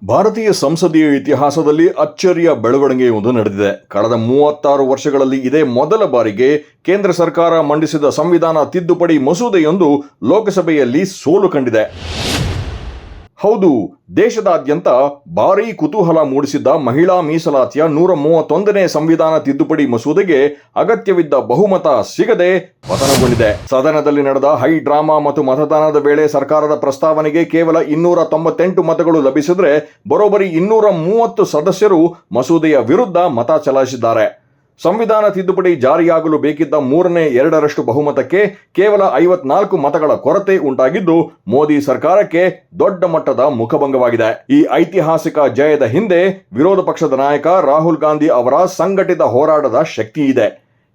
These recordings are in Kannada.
ಭಾರತೀಯ ಸಂಸದೀಯ ಇತಿಹಾಸದಲ್ಲಿ ಅಚ್ಚರಿಯ ಬೆಳವಣಿಗೆಯೊಂದು ನಡೆದಿದೆ. ಕಳೆದ 36 ವರ್ಷಗಳಲ್ಲಿ ಇದೇ ಮೊದಲ ಬಾರಿಗೆ ಕೇಂದ್ರ ಸರ್ಕಾರ ಮಂಡಿಸಿದ ಸಂವಿಧಾನ ತಿದ್ದುಪಡಿ ಮಸೂದೆಯೊಂದು ಲೋಕಸಭೆಯಲ್ಲಿ ಸೋಲು ಕಂಡಿದೆ. ಹೌದು, ದೇಶದಾದ್ಯಂತ ಭಾರೀ ಕುತೂಹಲ ಮೂಡಿಸಿದ್ದ ಮಹಿಳಾ ಮೀಸಲಾತಿಯ 131ನೇ ಸಂವಿಧಾನ ತಿದ್ದುಪಡಿ ಮಸೂದೆಗೆ ಅಗತ್ಯವಿದ್ದ ಬಹುಮತ ಸಿಗದೆ ಪತನಗೊಂಡಿದೆ. ಸದನದಲ್ಲಿ ನಡೆದ ಹೈ ಡ್ರಾಮಾ ಮತ್ತು ಮತದಾನದ ವೇಳೆ ಸರ್ಕಾರದ ಪ್ರಸ್ತಾವನೆಗೆ ಕೇವಲ 298 ಮತಗಳು ಲಭಿಸಿದ್ರೆ ಬರೋಬ್ಬರಿ 230 ಸದಸ್ಯರು ಮಸೂದೆಯ ವಿರುದ್ಧ ಮತ ಚಲಾಯಿಸಿದ್ದಾರೆ. ಸಂವಿಧಾನ ತಿದ್ದುಪಡಿ ಜಾರಿಯಾಗಲು ಬೇಕಿದ್ದ 3/2 ಬಹುಮತಕ್ಕೆ ಕೇವಲ 54 ಮತಗಳ ಕೊರತೆ ಉಂಟಾಗಿದ್ದು ಮೋದಿ ಸರ್ಕಾರಕ್ಕೆ ದೊಡ್ಡ ಮಟ್ಟದ ಮುಖಭಂಗವಾಗಿದೆ. ಈ ಐತಿಹಾಸಿಕ ಜಯದ ಹಿಂದೆ ವಿರೋಧ ಪಕ್ಷದ ನಾಯಕ ರಾಹುಲ್ ಗಾಂಧಿ ಅವರ ಸಂಘಟಿತ ಹೋರಾಟದ ಶಕ್ತಿ ಇದೆ.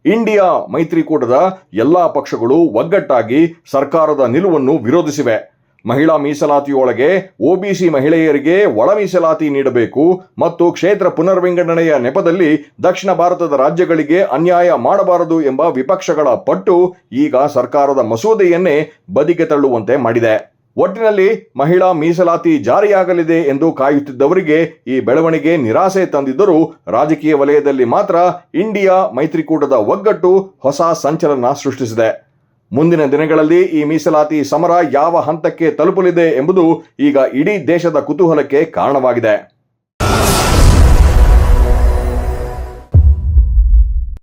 ಇಂಡಿಯಾ ಮೈತ್ರಿಕೂಟದ ಎಲ್ಲಾ ಪಕ್ಷಗಳು ಒಗ್ಗಟ್ಟಾಗಿ ಸರ್ಕಾರದ ನಿಲುವನ್ನು ವಿರೋಧಿಸಿವೆ. ಮಹಿಳಾ ಮೀಸಲಾತಿಯೊಳಗೆ ಒಬಿಸಿ ಮಹಿಳೆಯರಿಗೆ ಒಳ ಮೀಸಲಾತಿ ನೀಡಬೇಕು ಮತ್ತು ಕ್ಷೇತ್ರ ಪುನರ್ವಿಂಗಡಣೆಯ ನೆಪದಲ್ಲಿ ದಕ್ಷಿಣ ಭಾರತದ ರಾಜ್ಯಗಳಿಗೆ ಅನ್ಯಾಯ ಮಾಡಬಾರದು ಎಂಬ ವಿಪಕ್ಷಗಳ ಪಟ್ಟು ಈಗ ಸರ್ಕಾರದ ಮಸೂದೆಯನ್ನೇ ಬದಿಗೆ ತಳ್ಳುವಂತೆ ಮಾಡಿದೆ. ಒಟ್ಟಿನಲ್ಲಿ ಮಹಿಳಾ ಮೀಸಲಾತಿ ಜಾರಿಯಾಗಲಿದೆ ಎಂದು ಕಾಯುತ್ತಿದ್ದವರಿಗೆ ಈ ಬೆಳವಣಿಗೆ ನಿರಾಸೆ ತಂದಿದ್ದರೂ ರಾಜಕೀಯ ವಲಯದಲ್ಲಿ ಮಾತ್ರ ಇಂಡಿಯಾ ಮೈತ್ರಿಕೂಟದ ಒಗ್ಗಟ್ಟು ಹೊಸ ಸಂಚಲನ ಸೃಷ್ಟಿಸಿದೆ. ಮುಂದಿನ ದಿನಗಳಲ್ಲಿ ಈ ಮೀಸಲಾತಿ ಸಮರ ಯಾವ ಹಂತಕ್ಕೆ ತಲುಪಲಿದೆ ಎಂಬುದು ಈಗ ಇಡೀ ದೇಶದ ಕುತೂಹಲಕ್ಕೆ ಕಾರಣವಾಗಿದೆ.